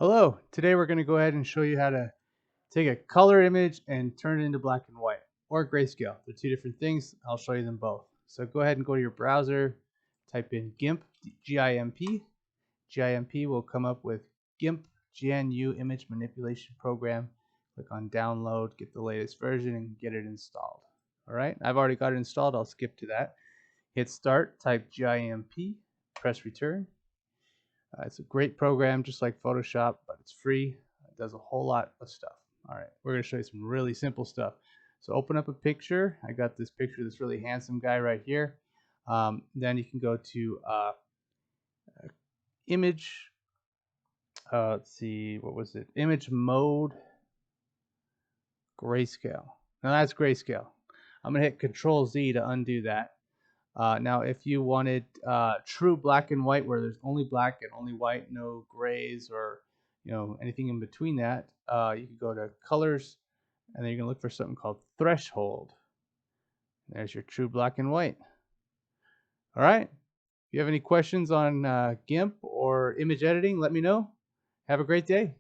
Hello, today we're going to go ahead and show you how to take a color image and turn it into black and white or grayscale. They're two different things. I'll show you them both. So go ahead and go to your browser, type in GIMP, G-I-M-P. G-I-M-P will come up with GIMP, GNU Image Manipulation Program. Click on download, get the latest version, and get it installed. All right, I've already got it installed. I'll skip to that. Hit start, type GIMP, press return. It's a great program, just like Photoshop, but it's free. It does a whole lot of stuff. All right, we're going to show you some really simple stuff. So open up a picture. I got this picture of this really handsome guy right here. Then you can go to image. Let's see, what was it? Image mode, grayscale. Now that's grayscale. I'm going to hit Control Z to undo that. Now, if you wanted true black and white, where there's only black and only white, no grays or anything in between that, you can go to Colors, and then you can look for something called Threshold. There's your true black and white. All right. If you have any questions on GIMP or image editing, let me know. Have a great day.